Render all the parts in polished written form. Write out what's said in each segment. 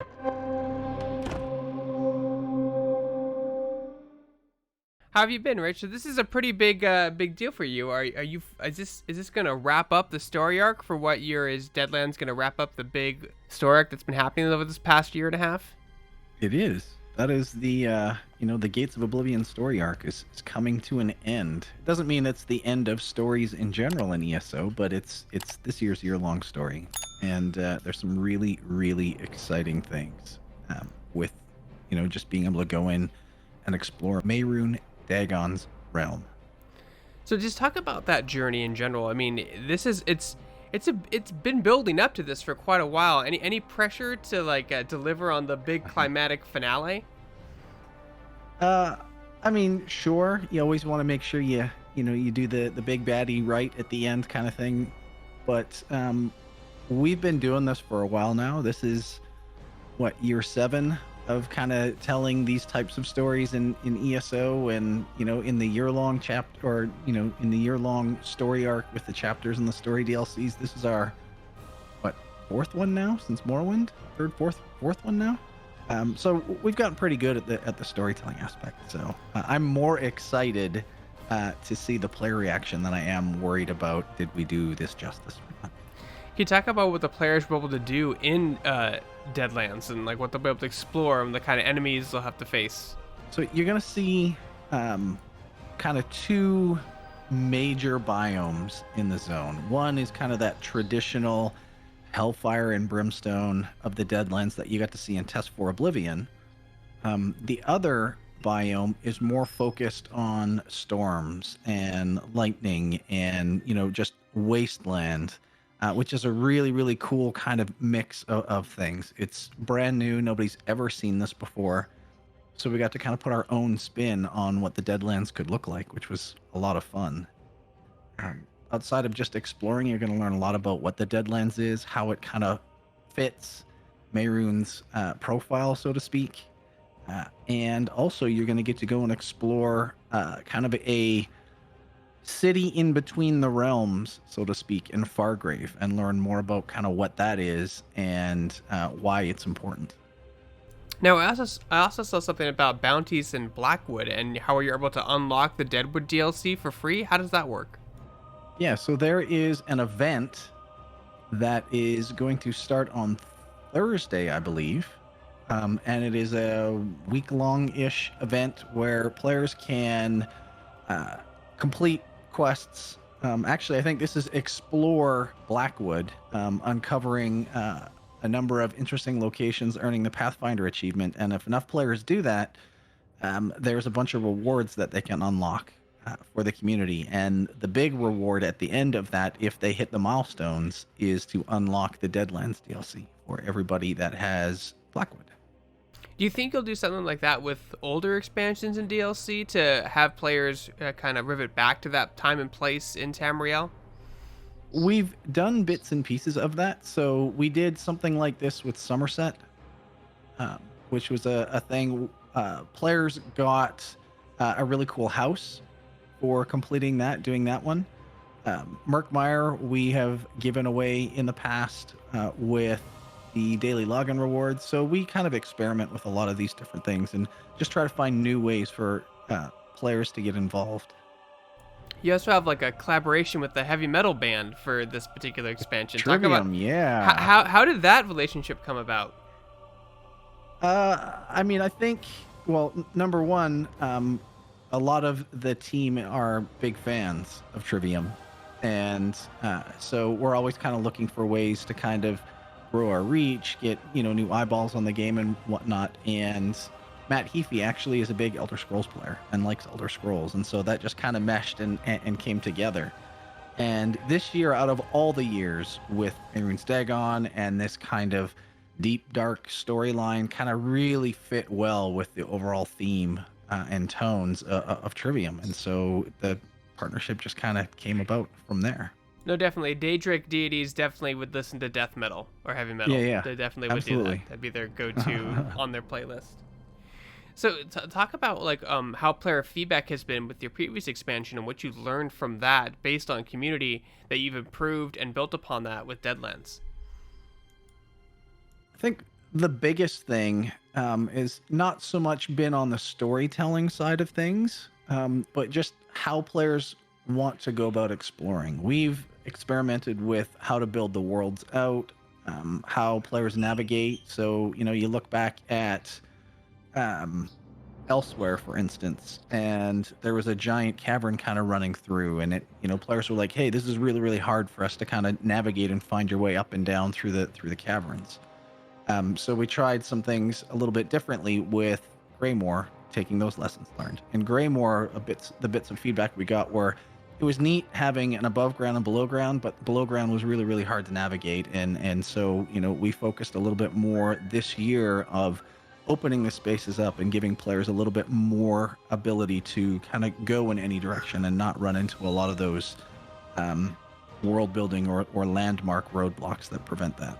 How have you been, Rich? So this is a pretty big deal for you. Are you? Is this gonna wrap up the story arc for what year is Deadlands gonna wrap up the big story arc that's been happening over this past year and a half? It is. That is the Gates of Oblivion story arc is coming to an end. It doesn't mean it's the end of stories in general in ESO, but it's this year's year-long story, and there's some really really exciting things with just being able to go in and explore Mehrunes Dagon's realm. So just talk about that journey in general. I mean, this is it's been building up to this for quite a while. Any pressure to deliver on the big climatic finale? Uh, I mean, sure, you always want to make sure you do the big baddie right at the end kind of thing, but we've been doing this for a while now. This is what, year 7 of kind of telling these types of stories in ESO, and in the year-long chapter, or in the year-long story arc with the chapters and the story DLCs. This is our what, 4th one now since Morrowind. Fourth one now. So we've gotten pretty good at the storytelling aspect. So I'm more excited to see the player reaction than I am worried about, did we do this justice or not. Can you talk about what the players will be able to do in Deadlands, and like what they'll be able to explore and the kind of enemies they'll have to face? So you're gonna see kind of 2 major biomes in the zone. One is kind of that traditional hellfire and brimstone of the Deadlands that you got to see in Test for Oblivion. The other biome is more focused on storms and lightning and just wasteland, which is a really really cool kind of mix of things. It's brand new, nobody's ever seen this before, so we got to kind of put our own spin on what the Deadlands could look like, which was a lot of fun. Outside of just exploring, you're going to learn a lot about what the Deadlands is, how it kind of fits Mehrunes' profile, so to speak. And also, you're going to get to go and explore kind of a city in between the realms, so to speak, in Fargrave, and learn more about kind of what that is and why it's important. Now, I also saw something about bounties in Blackwood and how you're able to unlock the Deadwood DLC for free. How does that work? Yeah, so there is an event that is going to start on Thursday, I believe. And it is a week-long-ish event where players can complete quests. Actually, I think this is Explore Blackwood, uncovering a number of interesting locations, earning the Pathfinder achievement. And if enough players do that, there's a bunch of rewards that they can unlock for the community. And the big reward at the end of that, if they hit the milestones, is to unlock the Deadlands DLC for everybody that has Blackwood. Do you think you'll do something like that with older expansions in DLC to have players kind of rivet back to that time and place in Tamriel? We've done bits and pieces of that. So we did something like this with Somerset, which was a thing. Players got a really cool house for completing that, doing that one. Murkmire, we have given away in the past with the daily login rewards. So we kind of experiment with a lot of these different things and just try to find new ways for players to get involved. You also have like a collaboration with the heavy metal band for this particular expansion. Talk about Trivium, yeah. how did that relationship come about? I mean, I think, well, number one, a lot of the team are big fans of Trivium. And so we're always kind of looking for ways to kind of grow our reach, get, new eyeballs on the game and whatnot. And Matt Heafy actually is a big Elder Scrolls player and likes Elder Scrolls. And so that just kind of meshed and came together. And this year, out of all the years with Mehrunes Dagon and this kind of deep, dark storyline, kind of really fit well with the overall theme and tones of Trivium. And so the partnership just kind of came about from there. No, definitely. Daedric deities definitely would listen to death metal or heavy metal. Yeah, They definitely would absolutely. do that. That'd be their go-to on their playlist. So talk about like how player feedback has been with your previous expansion and what you learned from that based on community that you've improved and built upon that with Deadlands. I think The biggest thing is not so much been on the storytelling side of things, but just how players want to go about exploring. We've experimented with how to build the worlds out, how players navigate. So, you look back at um, Elsewhere, for instance, and there was a giant cavern kind of running through, and players were like, "Hey, this is really, really hard for us to kind of navigate and find your way up and down through the caverns." So we tried some things a little bit differently with Greymore, taking those lessons learned. And Greymore, the bits of feedback we got were, it was neat having an above ground and below ground, but below ground was really, really hard to navigate. And so, we focused a little bit more this year of opening the spaces up and giving players a little bit more ability to kind of go in any direction and not run into a lot of those world building or landmark roadblocks that prevent that.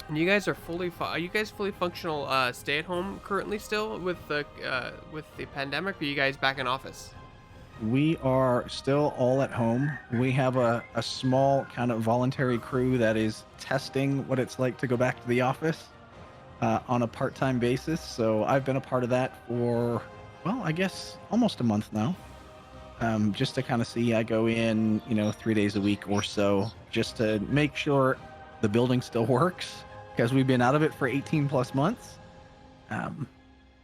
And you guys are are you guys fully functional stay at home currently still with the pandemic, or are you guys back in office? We are still all at home. We have a small kind of voluntary crew that is testing what it's like to go back to the office on a part-time basis. So I've been a part of that for, well, I guess almost a month now. Just to kind of see, I go in, 3 days a week or so, just to make sure the building still works, because we've been out of it for 18 plus months.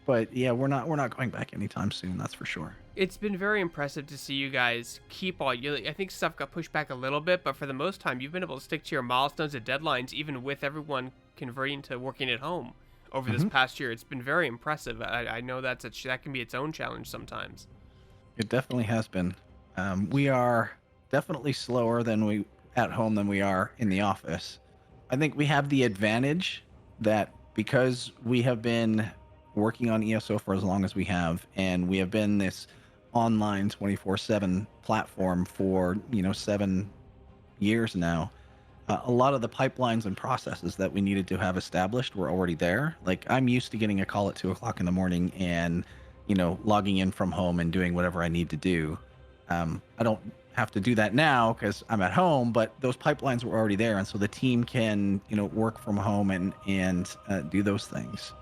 But yeah, we're not going back anytime soon. That's for sure. It's been very impressive to see you guys keep all you. I think stuff got pushed back a little bit, but for the most time, you've been able to stick to your milestones and deadlines, even with everyone converting to working at home over this past year. It's been very impressive. I know that can be its own challenge sometimes. It definitely has been. We are definitely slower at home than we are in the office. I think we have the advantage that because we have been working on ESO for as long as we have, and we have been this online 24/7 platform for 7 years now. A lot of the pipelines and processes that we needed to have established were already there. Like, I'm used to getting a call at 2 o'clock in the morning and logging in from home and doing whatever I need to do. I don't have to do that now because I'm at home, but those pipelines were already there, and so the team can work from home and do those things.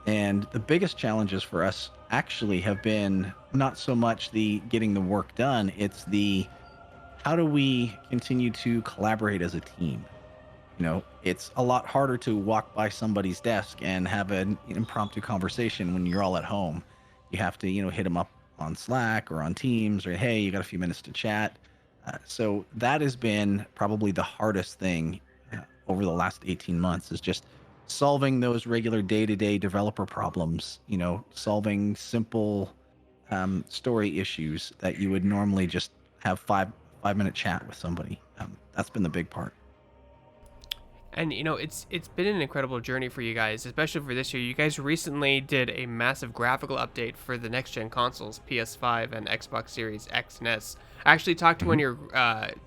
And the biggest challenges for us actually have been not so much the getting the work done, it's the how do we continue to collaborate as a team. It's a lot harder to walk by somebody's desk and have an impromptu conversation when you're all at home. You have to hit them up on Slack or on Teams, or, hey, you got a few minutes to chat. So that has been probably the hardest thing over the last 18 months, is just solving those regular day-to-day developer problems, solving simple story issues that you would normally just have five-minute chat with somebody. That's been the big part. And it's been an incredible journey for you guys, especially for this year. You guys recently did a massive graphical update for the next gen consoles, PS5 and Xbox Series X and S. I actually talked to one of your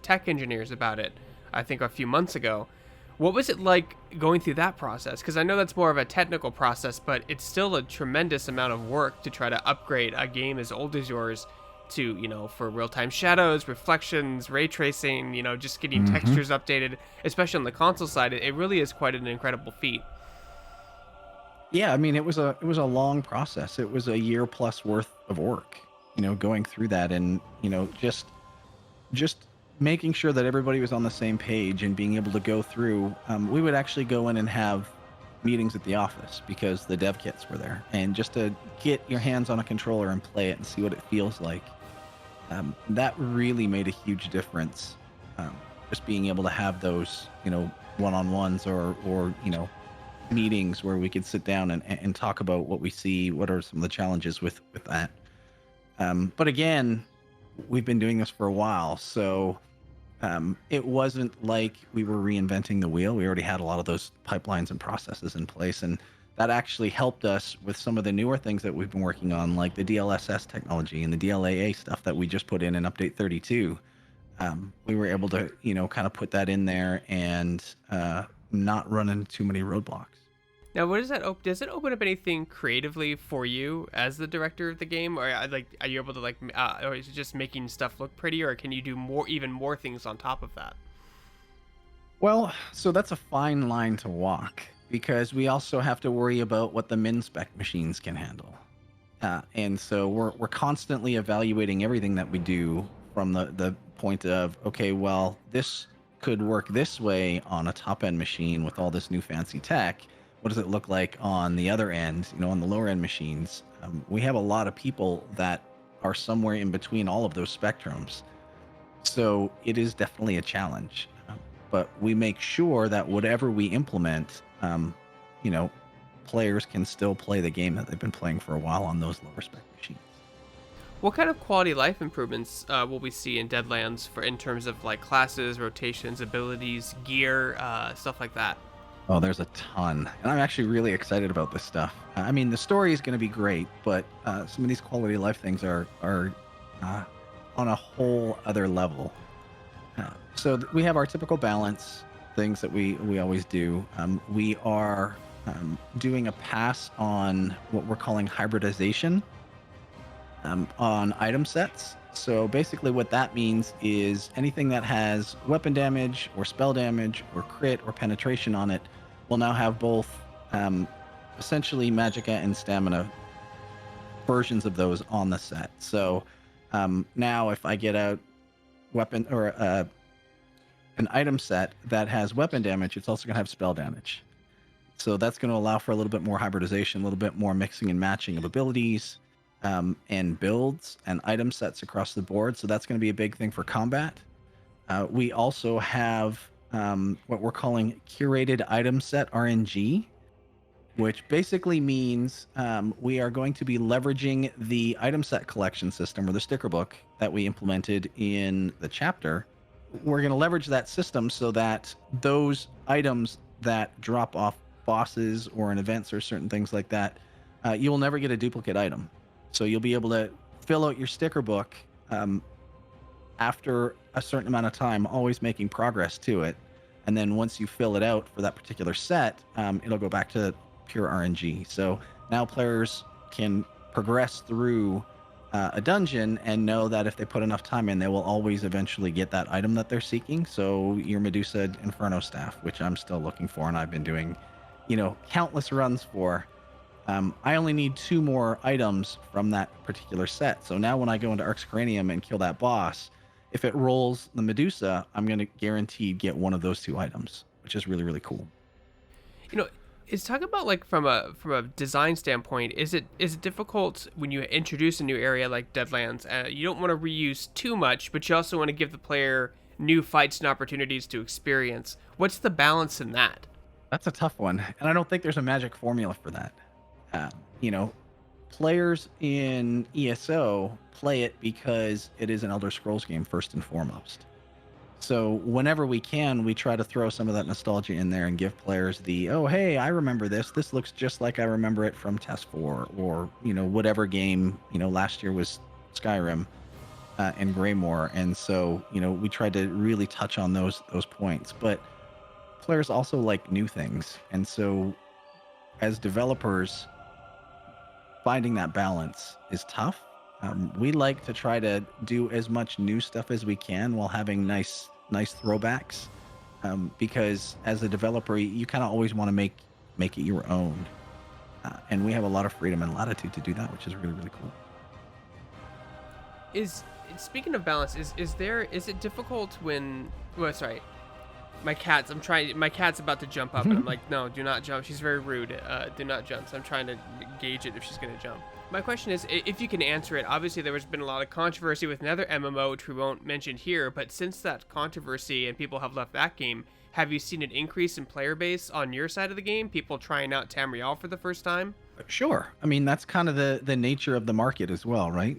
tech engineers about it, I think a few months ago. What was it like going through that process? Because I know that's more of a technical process, but it's still a tremendous amount of work to try to upgrade a game as old as yours to, for real-time shadows, reflections, ray tracing, just getting textures updated, especially on the console side. It really is quite an incredible feat. Yeah, I mean, it was a long process. It was a year plus worth of work, going through that, and just making sure that everybody was on the same page and being able to go through. We would actually go in and have meetings at the office because the dev kits were there, and just to get your hands on a controller and play it and see what it feels like. That really made a huge difference. Just being able to have those, one-on-ones or meetings where we could sit down and talk about what we see, what are some of the challenges with that. But again, we've been doing this for a while, so it wasn't like we were reinventing the wheel. We already had a lot of those pipelines and processes in place, and that actually helped us with some of the newer things that we've been working on, like the DLSS technology and the DLAA stuff that we just put in update 32. We were able to, kind of put that in there and not run into too many roadblocks. Now, what does that open? Does it open up anything creatively for you as the director of the game, or are you able to or is it just making stuff look pretty, or can you do even more things on top of that? Well, so that's a fine line to walk. because we also have to worry about what the min spec machines can handle. And so we're constantly evaluating everything that we do from the point of, okay, well, this could work this way on a top end machine with all this new fancy tech. What does it look like on the other end, on the lower end machines? We have a lot of people that are somewhere in between all of those spectrums. So it is definitely a challenge. But we make sure that whatever we implement, players can still play the game that they've been playing for a while on those lower spec machines. What kind of quality of life improvements will we see in Deadlands in terms of like classes, rotations, abilities, gear, stuff like that? Oh, there's a ton. And I'm actually really excited about this stuff. I mean, the story is going to be great, but some of these quality of life things are on a whole other level. So we have our typical balance things that we always do. We are doing a pass on what we're calling hybridization on item sets. So basically what that means is anything that has weapon damage or spell damage or crit or penetration on it will now have both essentially magicka and stamina versions of those on the set. So now if I get out weapon or an item set that has weapon damage, it's also going to have spell damage. So that's going to allow for a little bit more hybridization, a little bit more mixing and matching of abilities and builds and item sets across the board. So that's going to be a big thing for combat. We also have what we're calling curated item set RNG, which basically means we are going to be leveraging the item set collection system or the sticker book that we implemented in the chapter. We're going to leverage that system so that those items that drop off bosses or in events or certain things like that, you will never get a duplicate item. So you'll be able to fill out your sticker book after a certain amount of time, always making progress to it. And then once you fill it out for that particular set, it'll go back to pure RNG. So now players can progress through a dungeon and know that if they put enough time in, they will always eventually get that item that they're seeking. So your Medusa Inferno Staff, which I'm still looking for and I've been doing, countless runs for. I only need 2 more items from that particular set. So now when I go into Arx Cranium and kill that boss, if it rolls the Medusa, I'm going to guaranteed get one of those 2 items, which is really, really cool. Is talking about like from a design standpoint, is it difficult when you introduce a new area like Deadlands? You don't want to reuse too much, but you also want to give the player new fights and opportunities to experience. What's the balance in that? That's a tough one, and I don't think there's a magic formula for that. Players in ESO play it because it is an Elder Scrolls game first and foremost. So whenever we can, we try to throw some of that nostalgia in there and give players oh, hey, I remember this. This looks just like I remember it from Test 4 or, whatever game, last year was Skyrim and Greymore. And so, we tried to really touch on those points. But players also like new things. And so as developers, finding that balance is tough. We like to try to do as much new stuff as we can while having nice throwbacks, because as a developer, you kind of always want to make it your own, and we have a lot of freedom and latitude to do that, which is really, really cool. Speaking of balance, is it difficult when? Well, sorry, my cat's about to jump up, and I'm like, no, do not jump. She's very rude. Do not jump. So I'm trying to gauge it if she's gonna jump. My question is, if you can answer it, obviously there has been a lot of controversy with another MMO, which we won't mention here, but since that controversy and people have left that game, have you seen an increase in player base on your side of the game? People trying out Tamriel for the first time? Sure. I mean, that's kind of the nature of the market as well, right?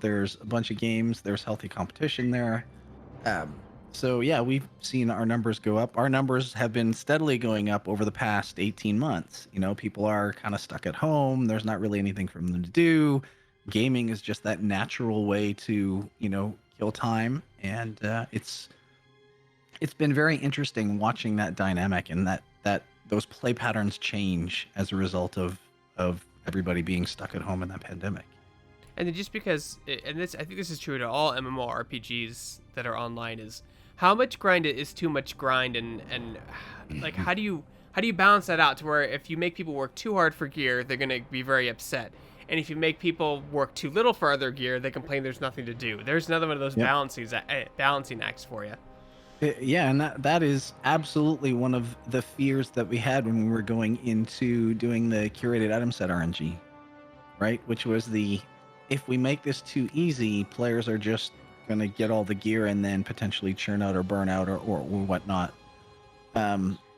There's a bunch of games, there's healthy competition there. So yeah, we've seen our numbers go up. Our numbers have been steadily going up over the past 18 months. People are kind of stuck at home. There's not really anything for them to do. Gaming is just that natural way to, kill time. And it's been very interesting watching that dynamic and that those play patterns change as a result of everybody being stuck at home in that pandemic. And then just because, I think this is true to all MMORPGs that are online, is how much grind is too much grind, and like how do you how do you balance that out to where if you make people work too hard for gear, they're going to be very upset, and if you make people work too little for other gear, they complain there's nothing to do. There's another one of those Yep. balancing acts for you. Yeah, and that is absolutely one of the fears that we had when we were going into doing the curated item set RNG, right? Which was if we make this too easy, players are just going to get all the gear and then potentially churn out or burn out or whatnot.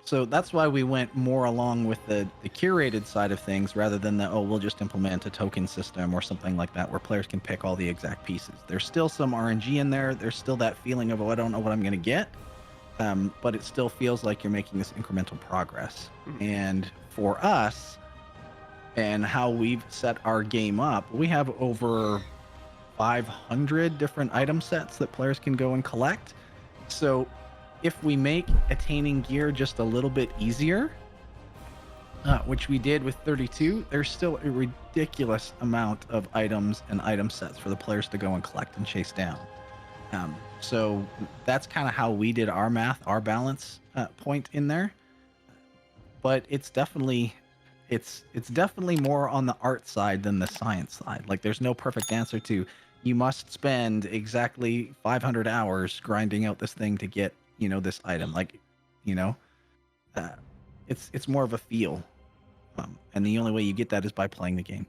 So that's why we went more along with the curated side of things rather than we'll just implement a token system or something like that where players can pick all the exact pieces. There's still some RNG in there. There's still that feeling of, I don't know what I'm going to get. But it still feels like you're making this incremental progress. And for us and how we've set our game up, we have over 500 different item sets that players can go and collect. So if we make attaining gear just a little bit easier, which we did with 32, there's still a ridiculous amount of items and item sets for the players to go and collect and chase down. So that's kind of how we did our math, our balance point in there. But it's definitely more on the art side than the science side. Like, there's no perfect answer to, you must spend exactly 500 hours grinding out this thing to get, this item. Like, it's more of a feel. And the only way you get that is by playing the game.